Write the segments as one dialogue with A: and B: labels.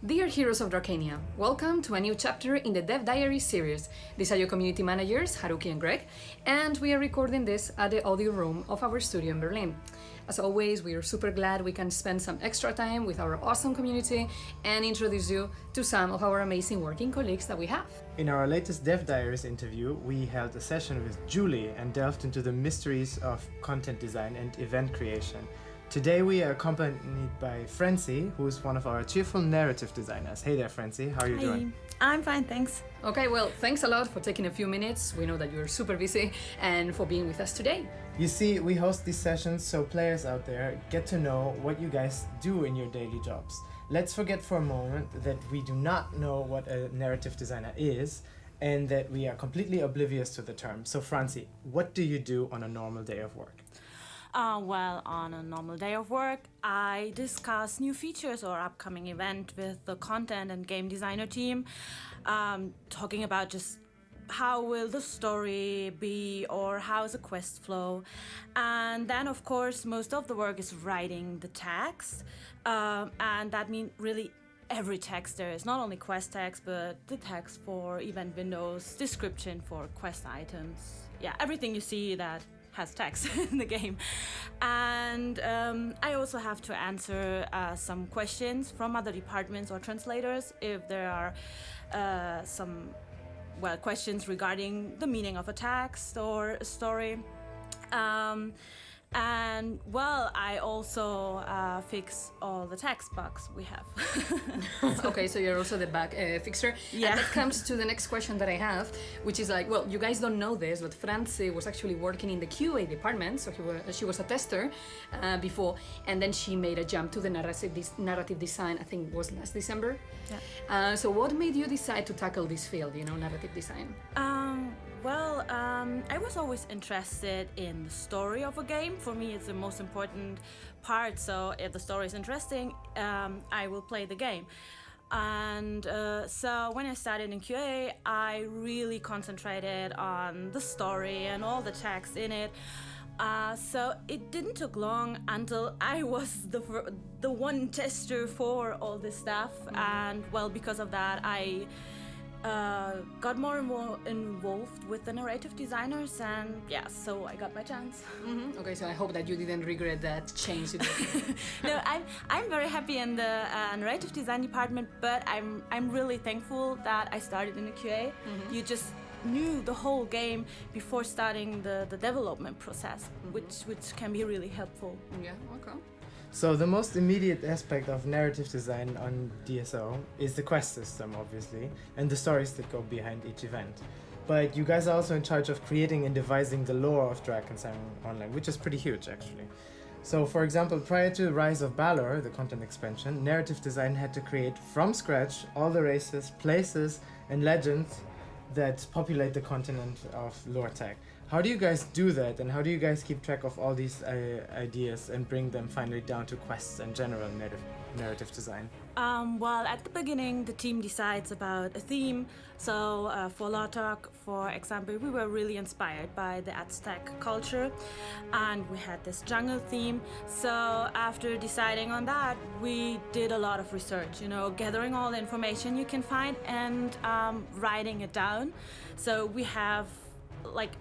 A: Dear heroes of Drakenia, welcome to a new chapter in the Diaries series. These are your community managers, Haruki and Greg, and we are recording this at the audio room of our studio in Berlin. As always, we are super glad we can spend some extra time with our awesome community and introduce you to some of our amazing working colleagues that we have.
B: In our latest Dev Diaries interview, we held a session with Julie and delved into the mysteries of content design and event creation. Today we are accompanied by Franzi, who is one of our cheerful narrative designers. Hey there, Franzi, how are you doing?
C: I'm fine, thanks.
A: Okay, well, thanks a lot for taking a few minutes. We know that you're super busy and for being with us today.
B: You see, we host these sessions so players out there get to know what you guys do in your daily jobs. Let's forget for a moment that we do not know what a narrative designer is and that we are completely oblivious to the term. So Franzi, what do you do on a normal day of work?
C: Well, on a normal day of work, I discuss new features or upcoming event with the content and game designer team, talking about just how will the story be or how's the quest flow. And then, of course, most of the work is writing the text, and that means really every text there is, not only quest text, but the text for event windows, description for quest items, everything you see that has text in the game. And I also have to answer some questions from other departments or translators if there are some questions regarding the meaning of a text or a story. And I also fix all the text bugs we have.
A: Okay, so you're also the bug fixer.
C: Yeah.
A: And that comes to the next question that I have, which is like, well, you guys don't know this, but Franzi was actually working in the QA department, so she was a tester before, and then she made a jump to the narrative design, I think it was last December.
C: Yeah.
A: So what made you decide to tackle this field, narrative design?
C: I was always interested in the story of a game. For me, it's the most important part. So if the story is interesting, I will play the game. And so when I started in QA, I really concentrated on the story and all the text in it. So it didn't take long until I was the one tester for all this stuff. And because of that, I got more and more involved with the narrative designers, and so I got my chance.
A: Mm-hmm. Okay, so I hope that you didn't regret that change.
C: No, I'm very happy in the narrative design department, but I'm really thankful that I started in the QA. Mm-hmm. You just knew the whole game before starting the development process, mm-hmm. which can be really helpful.
A: Yeah, okay.
B: So the most immediate aspect of narrative design on DSO is the quest system, obviously, and the stories that go behind each event. But you guys are also in charge of creating and devising the lore of Drakensang Online, which is pretty huge, actually. So, for example, prior to Rise of Balor, the content expansion, narrative design had to create from scratch all the races, places, and legends that populate the continent of Lore Tech. How do you guys do that, and how do you guys keep track of all these ideas and bring them finally down to quests and general narrative design?
C: At the beginning, the team decides about a theme. So for Lotok, for example, we were really inspired by the Aztec culture, and we had this jungle theme. So after deciding on that, we did a lot of research, gathering all the information you can find and writing it down. So we have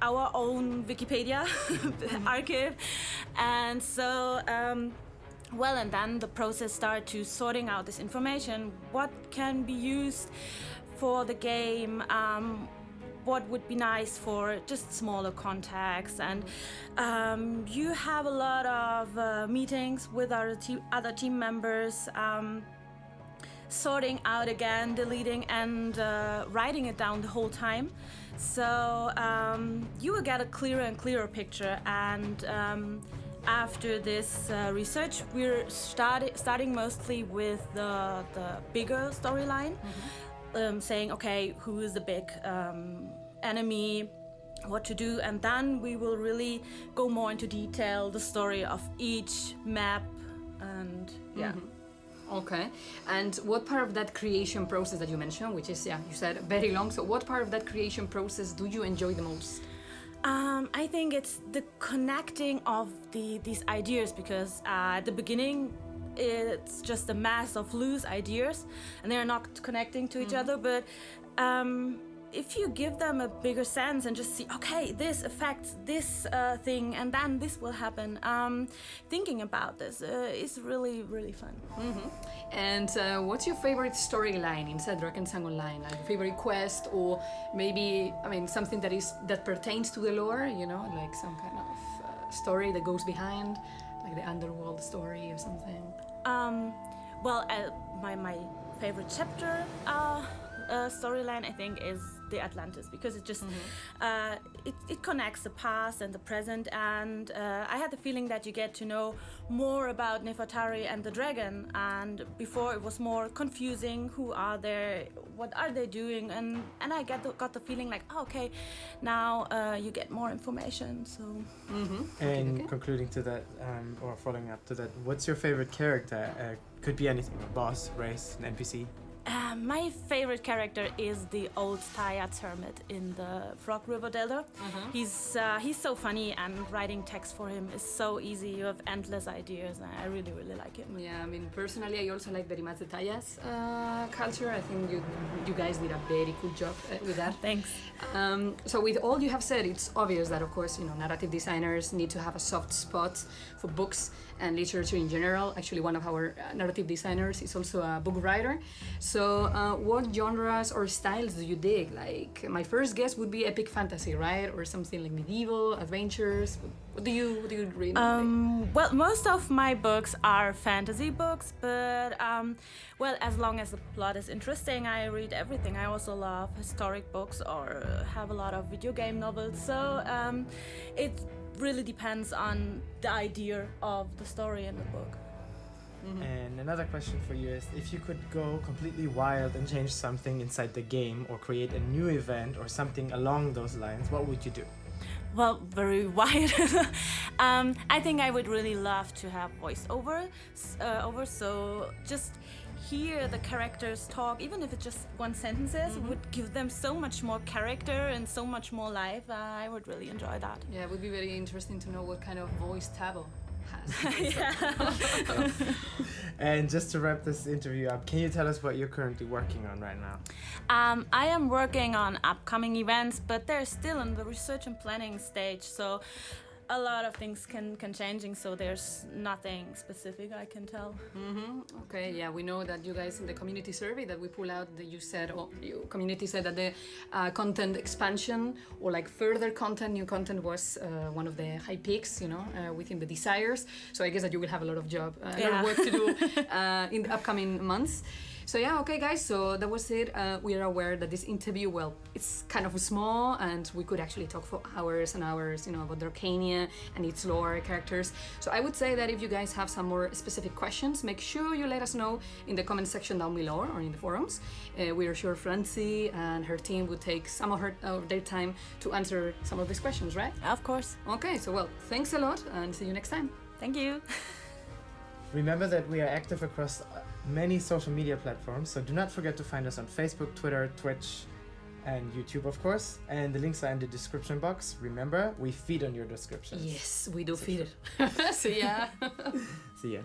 C: our own Wikipedia archive, and so and then the process started to sorting out this information, what can be used for the game, what would be nice for just smaller contacts, and you have a lot of meetings with our other team members, sorting out again, deleting, and writing it down the whole time. So you will get a clearer and clearer picture, and after this research, we're starting mostly with the bigger storyline, mm-hmm. Saying, okay, who is the big enemy, what to do, and then we will really go more into detail, the story of each map, and
A: Mm-hmm. Okay, and what part of that creation process that you mentioned, which is, you said very long, so what part of that creation process do you enjoy the most?
C: I think it's the connecting of these ideas, because at the beginning it's just a mass of loose ideas and they're not connecting to each other. But if you give them a bigger sense and just see, okay, this affects this thing and then this will happen, thinking about this is really, really fun.
A: And what's your favorite storyline inside Drakensang Online? Like your favorite quest, or maybe, I mean, something that pertains to the lore, you know, like some kind of story that goes behind, like the underworld story or something?
C: Well, my favorite chapter storyline, I think, is the Atlantis, because it just it connects the past and the present, and I had the feeling that you get to know more about Nefertari and the dragon, and before it was more confusing. Who are they? What are they doing? And I got the feeling like, oh, okay, now you get more information. So
B: And concluding to that, or following up to that, what's your favorite character? Could be anything: boss, race, an NPC.
C: My favorite character is the old Tayats hermit in the Frog River Delta. He's so funny, and writing text for him is so easy. You have endless ideas, and I really, really like him.
A: Yeah, I mean, personally, I also like very much the Tayas culture. I think you guys did a very good job with that.
C: Thanks.
A: So with all you have said, it's obvious that, of course, you know, narrative designers need to have a soft spot for books and literature in general. Actually, one of our narrative designers is also a book writer. So what genres or styles do you dig? Like, my first guess would be epic fantasy, right? Or something like medieval, adventures. What do you read?
C: Well, most of my books are fantasy books, but well, as long as the plot is interesting, I read everything. I also love historic books or have a lot of video game novels. So it really depends on the idea of the story in the book.
B: And another question for you is, if you could go completely wild and change something inside the game, or create a new event or something along those lines, what would you do?
C: Well, very wide. I think I would really love to have voiceover, so just hear the characters talk, even if it's just one sentences, would give them so much more character and so much more life. I would really enjoy that.
A: Yeah, it would be very interesting to know what kind of voice Tabo has.
B: And just to wrap this interview up, can you tell us what you're currently working on right now?
C: I am working on upcoming events, but they're still in the research and planning stage, so a lot of things can changing, so there's nothing specific I can tell.
A: Okay, yeah, we know that you guys in the community survey that we pull out, that you said, your community said that the content expansion or like further content, new content was one of the high peaks, you know, within the desires. So I guess that you will have a lot of job, a lot of work to do in the upcoming months. So yeah, okay guys, so that was it. We are aware that this interview, well, it's kind of small and we could actually talk for hours and hours, you know, about Drakenia and its lore, characters. So I would say that if you guys have some more specific questions, make sure you let us know in the comment section down below or in the forums. We are sure Franzi and her team would take some of their time to answer some of these questions, right?
C: Of course.
A: Okay, so well, thanks a lot and see you next time.
C: Thank you.
B: Remember that we are active across many social media platforms, so do not forget to find us on Facebook, Twitter, Twitch, and YouTube, of course. And the links are in the description box. Remember, we feed on your descriptions.
A: Yes, we do feed it. See ya.
B: See ya.